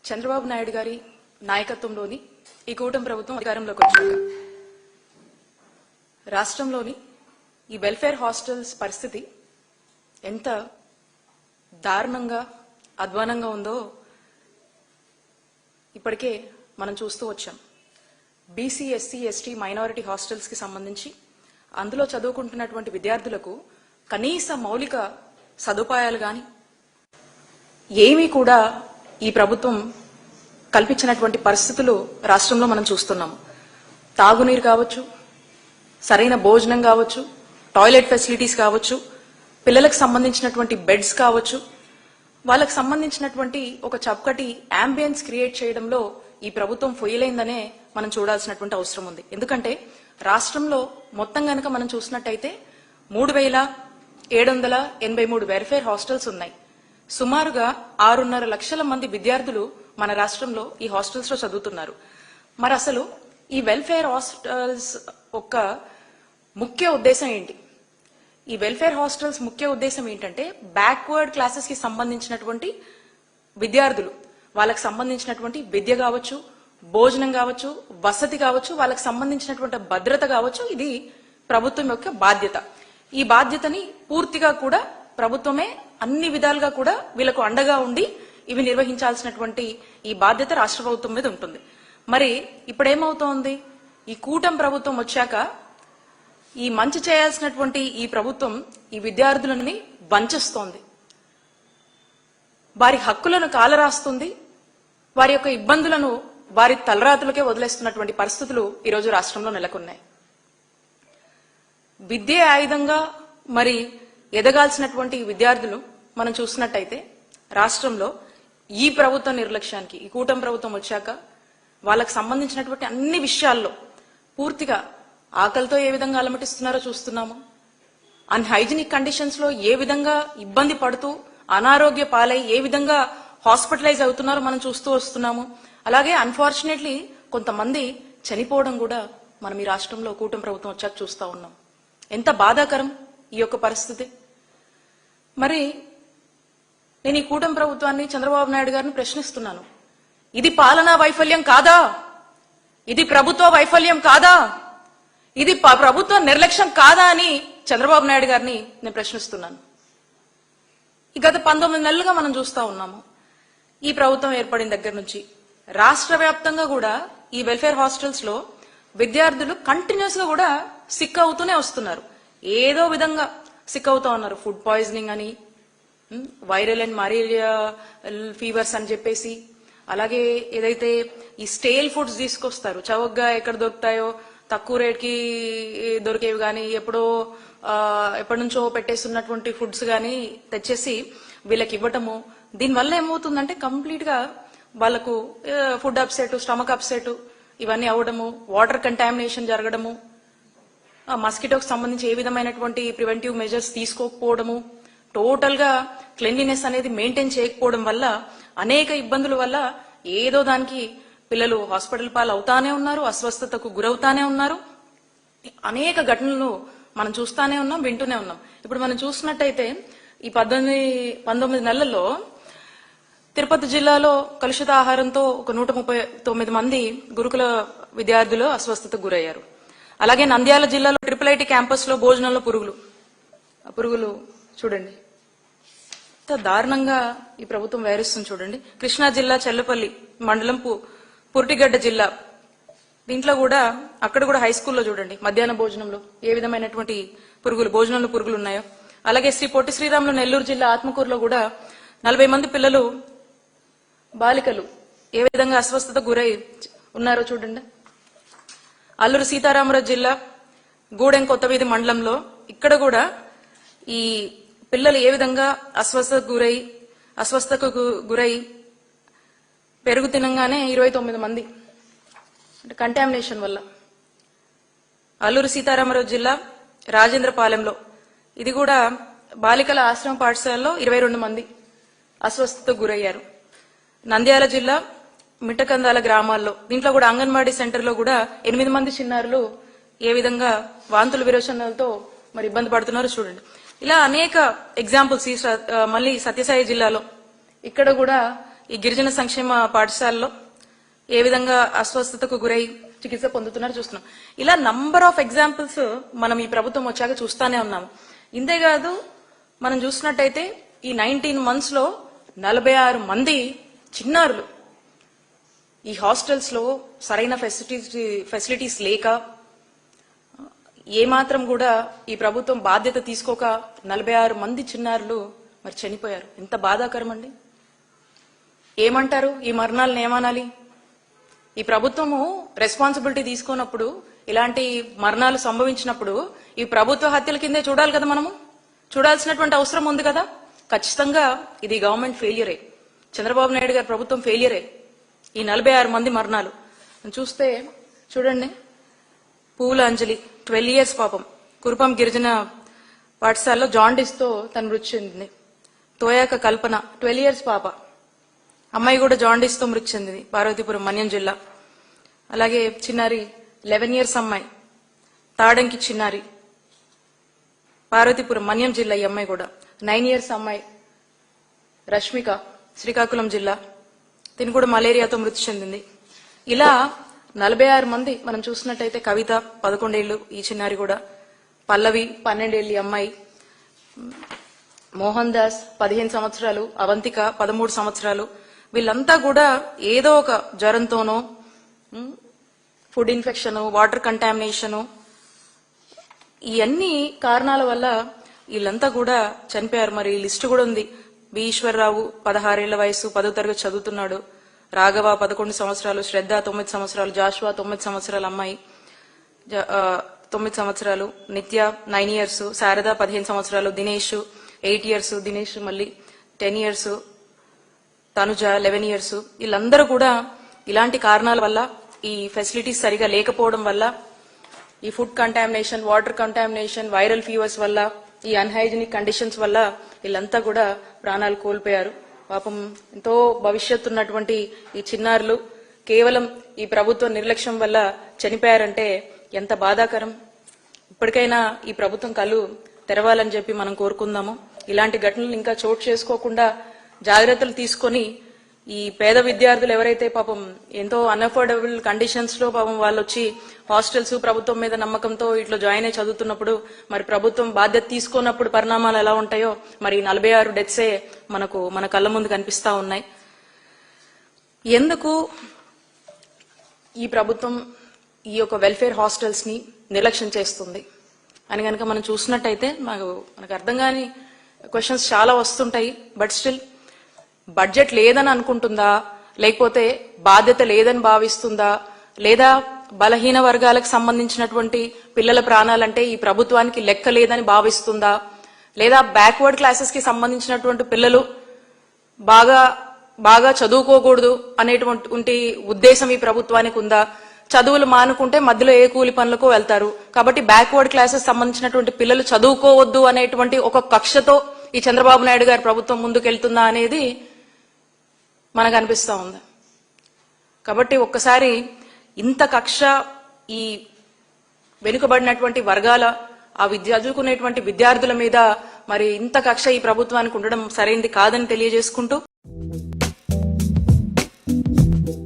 చంద్రబాబు నాయుడు గారి నాయకత్వంలోని ఈ కూటమి ప్రభుత్వం అధికారంలోకి వచ్చాక రాష్ట్రంలోని ఈ వెల్ఫేర్ హాస్టల్స్ పరిస్థితి ఎంత దారుణంగా అధ్వానంగా ఉందో ఇప్పటికే మనం చూస్తూ వచ్చాం. BC, SC, ST, minority hostels కి సంబంధించి అందులో చదువుకుంటున్నటువంటి విద్యార్థులకు కనీస మౌలిక సదుపాయాలు గాని ఏమీ కూడా ఈ ప్రభుత్వం కల్పించినటువంటి పరిస్థితులు రాష్ట్రంలో మనం చూస్తున్నాము. తాగునీరు కావచ్చు, సరైన భోజనం కావచ్చు, టాయిలెట్ ఫెసిలిటీస్ కావచ్చు, పిల్లలకు సంబంధించినటువంటి బెడ్స్ కావచ్చు, వాళ్ళకు సంబంధించినటువంటి ఒక చక్కటి అంబియన్స్ క్రియేట్ చేయడంలో ఈ ప్రభుత్వం ఫెయిలైందనే మనం చూడాల్సినటువంటి అవసరం ఉంది. ఎందుకంటే రాష్ట్రంలో మొత్తం గనక మనం చూసినట్టయితే 3783 వెల్ఫేర్ హాస్టల్స్ ఉన్నాయి. సుమారుగా 6.5 లక్షల మంది విద్యార్థులు మన రాష్ట్రంలో ఈ హాస్టల్స్ లో చదువుతున్నారు. మరి అసలు ఈ వెల్ఫేర్ హాస్టల్స్ యొక్క ముఖ్య ఉద్దేశం ఏంటి? ఈ వెల్ఫేర్ హాస్టల్స్ ముఖ్య ఉద్దేశం ఏంటంటే బ్యాక్వర్డ్ క్లాసెస్ కి సంబంధించినటువంటి విద్యార్థులు, వాళ్ళకి సంబంధించినటువంటి విద్య కావచ్చు, భోజనం కావచ్చు, వసతి కావచ్చు, వాళ్ళకి సంబంధించినటువంటి భద్రత కావచ్చు, ఇది ప్రభుత్వం యొక్క బాధ్యత. ఈ బాధ్యతని పూర్తిగా కూడా ప్రభుత్వమే అన్ని విధాలుగా కూడా వీళ్ళకు అండగా ఉండి ఇవి నిర్వహించాల్సినటువంటి ఈ బాధ్యత రాష్ట్ర ప్రభుత్వం మీద ఉంటుంది. మరి ఇప్పుడేమవుతోంది? ఈ కూటమి ప్రభుత్వం వచ్చాక ఈ మంచి చేయాల్సినటువంటి ఈ ప్రభుత్వం ఈ విద్యార్థులని వంచేస్తోంది, వారి హక్కులను కాలరాస్తుంది, వారి యొక్క ఇబ్బందులను వారి తలరాతులకే వదిలేస్తున్నటువంటి పరిస్థితులు ఈరోజు రాష్ట్రంలో నెలకొన్నాయి. విద్యే ఆయుధంగా మరి ఎదగాల్సినటువంటి విద్యార్థులు మనం చూసినట్టయితే రాష్ట్రంలో ఈ ప్రభుత్వ నిర్లక్ష్యానికి, ఈ కూటమి ప్రభుత్వం వచ్చాక వాళ్ళకు సంబంధించినటువంటి అన్ని విషయాల్లో పూర్తిగా ఆకలితో ఏ విధంగా అలమటిస్తున్నారో చూస్తున్నాము. అన్హైజీనిక్ కండిషన్స్ లో ఏ విధంగా ఇబ్బంది పడుతూ అనారోగ్య పాలై ఏ విధంగా హాస్పిటలైజ్ అవుతున్నారో మనం చూస్తూ వస్తున్నాము. అలాగే అన్ఫార్చునేట్లీ కొంతమంది చనిపోవడం కూడా మనం ఈ రాష్ట్రంలో కూటమి ప్రభుత్వం వచ్చాక చూస్తా ఉన్నాం. ఎంత బాధాకరం ఈ యొక్క పరిస్థితి. మరి నేను ఈ కూటమి ప్రభుత్వాన్ని, చంద్రబాబు నాయుడు గారిని ప్రశ్నిస్తున్నాను, ఇది పాలనా వైఫల్యం కాదా? ఇది ప్రభుత్వ వైఫల్యం కాదా? ఇది ప్రభుత్వ నిర్లక్ష్యం కాదా అని చంద్రబాబు నాయుడు గారిని నేను ప్రశ్నిస్తున్నాను. ఈ గత 19 నెలలుగా మనం చూస్తా ఉన్నాము, ఈ ప్రభుత్వం ఏర్పడిన దగ్గర నుంచి రాష్ట్ర వ్యాప్తంగా కూడా ఈ వెల్ఫేర్ హాస్టల్స్ లో విద్యార్థులు కంటిన్యూస్ గా కూడా సిక్ అవుతూనే వస్తున్నారు. ఏదో విధంగా సిక్ అవుతా ఉన్నారు. ఫుడ్ పాయిజనింగ్ అని, వైరల్ అండ్ మలేరియా ఫీవర్స్ అని చెప్పేసి, అలాగే ఏదైతే ఈ స్టేల్ ఫుడ్స్ తీసుకొస్తారు, చౌకగా ఎక్కడ దొరుకుతాయో తక్కువ రేట్ కి దొరికేవి గానీ, ఎప్పటి నుంచో పెట్టేస్తున్నటువంటి ఫుడ్స్ గానీ తెచ్చేసి వీళ్ళకి ఇవ్వటము. దీనివల్ల ఏమవుతుందంటే కంప్లీట్ గా వాళ్ళకు ఫుడ్ అప్సెట్, స్టమక్ అప్సెట్ ఇవన్నీ అవ్వడము, వాటర్ కంటామినేషన్ జరగడము, మస్కిటోకి సంబంధించి ఏ విధమైనటువంటి ప్రివెంటివ్ మెజర్స్ తీసుకోకపోవడము, టోటల్ గా క్లెన్లీనెస్ అనేది మెయింటైన్ చేయకపోవడం వల్ల అనేక ఇబ్బందుల వల్ల ఏదో దానికి పిల్లలు హాస్పిటల్ పాలు అవుతానే ఉన్నారు, అస్వస్థతకు గురవుతానే ఉన్నారు. అనేక ఘటనలు మనం చూస్తానే ఉన్నాం, వింటూనే ఉన్నాం. ఇప్పుడు మనం చూసినట్టయితే ఈ 19 నెలల్లో తిరుపతి జిల్లాలో కలుషిత ఆహారంతో ఒక 139 మంది గురుకుల విద్యార్థులు అస్వస్థతకు గురయ్యారు. అలాగే నంద్యాల జిల్లాలో IIIT క్యాంపస్ లో భోజనంలో పురుగులు చూడండి ఎంత దారుణంగా ఈ ప్రభుత్వం వ్యవహరిస్తుంది చూడండి. కృష్ణా జిల్లా చెల్లపల్లి మండలం పురిటిగడ్డ జిల్లా, దీంట్లో కూడా అక్కడ కూడా హై స్కూల్లో చూడండి మధ్యాహ్న భోజనంలో ఏ విధమైనటువంటి భోజనంలో పురుగులు ఉన్నాయో. అలాగే శ్రీ పొట్టి శ్రీరాములు నెల్లూరు జిల్లా ఆత్మకూరులో కూడా 40 మంది పిల్లలు, బాలికలు ఏ విధంగా అస్వస్థత గురై ఉన్నారో చూడండి. అల్లూరు సీతారామరాజు జిల్లా గూడెం కొత్తవీధి మండలంలో ఇక్కడ కూడా ఈ పిల్లలు ఏ విధంగా అస్వస్థతకు గురై పెరుగు తినంగానే 29 మంది అంటే కంటామినేషన్ వల్ల. అల్లూరు సీతారామరాజు జిల్లా రాజేంద్రపాలెంలో ఇది కూడా బాలికల ఆశ్రమ పాఠశాలలో 22 మంది అస్వస్థతకు గురయ్యారు. నంద్యాల జిల్లా మిట్టకందాల గ్రామాల్లో దీంట్లో కూడా అంగన్వాడీ సెంటర్ లో కూడా 8 మంది చిన్నారులు ఏ విధంగా వాంతులు విరోచనాలతో మరి ఇబ్బంది పడుతున్నారో చూడండి. ఇలా అనేక ఎగ్జాంపుల్స్ మళ్ళీ సత్యసాయి జిల్లాలో ఇక్కడ కూడా ఈ గిరిజన సంక్షేమ పాఠశాలలో ఏ విధంగా అస్వస్థతకు గురై చికిత్స పొందుతున్నారో చూస్తున్నాం. ఇలా నంబర్ ఆఫ్ ఎగ్జాంపుల్స్ మనం ఈ ప్రభుత్వం వచ్చాక చూస్తానే ఉన్నాము. ఇంతేకాదు మనం చూసినట్టయితే ఈ 19 months లో 46 మంది చిన్నారులు ఈ హాస్టల్స్ లో సరైన ఫెసిలిటీస్ లేక ఏమాత్రం కూడా ఈ ప్రభుత్వం బాధ్యత తీసుకోక 46 మంది చిన్నారులు మరి చనిపోయారు. ఎంత బాధాకరం అండి. ఏమంటారు ఈ మరణాలను? ఏమనాలి? ఈ ప్రభుత్వము రెస్పాన్సిబిలిటీ తీసుకున్నప్పుడు ఇలాంటి మరణాలు సంభవించినప్పుడు ఈ ప్రభుత్వ హత్యల కిందే చూడాలి కదా, మనము చూడాల్సినటువంటి అవసరం ఉంది కదా. ఖచ్చితంగా ఇది గవర్నమెంట్ ఫెయిల్యూరే, చంద్రబాబు నాయుడు గారి ప్రభుత్వం ఫెయిల్యూరే. ఈ 46 మంది మరణాలు చూస్తే చూడండి. పూల అంజలి 12 years పాపం కురుపం గిరిజన పాఠశాలలో జాండీస్ తో తను మృతి చెందింది. తోయాక కల్పన 12 years పాప, అమ్మాయి కూడా జాండీస్ తో మృతి చెందింది, పార్వతీపురం మన్యం జిల్లా. అలాగే చిన్నారి 11 years అమ్మాయి తాడంకి చిన్నారి, పార్వతీపురం మన్యం జిల్లా. ఈ అమ్మాయి కూడా 9 years అమ్మాయి రష్మిక, శ్రీకాకుళం జిల్లా. దీని కూడా మలేరియాతో మృతి చెందింది. ఇలా 46 మంది మనం చూసినట్టయితే కవిత 11 ఏళ్లు ఈ చిన్నారి కూడా, పల్లవి 12 ఏళ్ల అమ్మాయి, మోహన్ దాస్ 15 సంవత్సరాలు, అవంతిక 13 సంవత్సరాలు. వీళ్ళంతా కూడా ఏదో ఒక జ్వరంతోనో, ఫుడ్ ఇన్ఫెక్షన్, వాటర్ కంటామినేషన్, ఈ అన్ని కారణాల వల్ల వీళ్ళంతా కూడా చనిపోయారు. మరి లిస్టు కూడా ఉంది. బి ఈశ్వరరావు 16 ఏళ్ల వయసు, 10వ తరగతి చదువుతున్నాడు. రాఘవ 11 సంవత్సరాలు, శ్రద్ధ 9 సంవత్సరాలు, జాషువా 9 సంవత్సరాల అమ్మాయి 9 సంవత్సరాలు, నిత్య 9 years, శారద 15 సంవత్సరాలు, దినేష్ 8 years, దినేష్ మళ్ళీ 10 years, తనుజ 11 years. వీళ్ళందరూ కూడా ఇలాంటి కారణాల వల్ల, ఈ ఫెసిలిటీస్ సరిగా లేకపోవడం వల్ల, ఈ food contamination, water contamination, viral fevers వల్ల, ఈ అన్హైజీనిక్ కండిషన్స్ వల్ల వీళ్ళంతా కూడా ప్రాణాలు కోల్పోయారు. పాపం ఎంతో భవిష్యత్తు ఉన్నటువంటి ఈ చిన్నారులు కేవలం ఈ ప్రభుత్వ నిర్లక్ష్యం వల్ల చనిపోయారంటే ఎంత బాధాకరం. ఇప్పటికైనా ఈ ప్రభుత్వం కళ్ళు తెరవాలని చెప్పి మనం కోరుకుందాము. ఇలాంటి ఘటనలు ఇంకా చోటు చేసుకోకుండా జాగ్రత్తలు తీసుకొని ఈ పేద విద్యార్థులు ఎవరైతే పాపం ఎంతో అన్అఫోర్డబుల్ కండిషన్స్ లో పాపం వాళ్ళు వచ్చి హాస్టల్స్ ప్రభుత్వం మీద నమ్మకంతో ఇట్లా జాయిన్ అయి చదువుతున్నప్పుడు, మరి ప్రభుత్వం బాధ్యత తీసుకున్నప్పుడు పరిణామాలు ఎలా ఉంటాయో మరి 46 డెత్సే మన కళ్ళ ముందు కనిపిస్తా ఉన్నాయి. ఎందుకు ఈ ప్రభుత్వం ఈ యొక్క వెల్ఫేర్ హాస్టల్స్ ని నిర్లక్ష్యం చేస్తుంది అని కనుక మనం చూసినట్టయితే మనకు అర్థం కాని క్వశ్చన్స్ చాలా వస్తుంటాయి. బట్ స్టిల్ బడ్జెట్ లేదని అనుకుంటుందా, లేకపోతే బాధ్యత లేదని భావిస్తుందా, లేదా బలహీన వర్గాలకు సంబంధించినటువంటి పిల్లల ప్రాణాలంటే ఈ ప్రభుత్వానికి లెక్క లేదని భావిస్తుందా, లేదా బ్యాక్వర్డ్ క్లాసెస్ కి సంబంధించినటువంటి పిల్లలు బాగా చదువుకోకూడదు అనేటువంటి ఉద్దేశం ఈ ప్రభుత్వానికి ఉందా? చదువులు మానుకుంటే మధ్యలో ఏ కూలి పనులకు వెళ్తారు కాబట్టి బ్యాక్వర్డ్ క్లాసెస్ సంబంధించినటువంటి పిల్లలు చదువుకోవద్దు అనేటువంటి ఒక కక్షతో ఈ చంద్రబాబు నాయుడు గారి ప్రభుత్వం ముందుకెళ్తుందా అనేది మనకు అనిపిస్తా ఉంది. కాబట్టి ఒక్కసారి ఇంత కక్ష ఈ వెనుకబడినటువంటి వర్గాల చదువుకునేటువంటి విద్యార్థుల మీద మరి ఇంత కక్ష ఈ ప్రభుత్వానికి ఉండడం సరైనది కాదని తెలియజేసుకుంటూ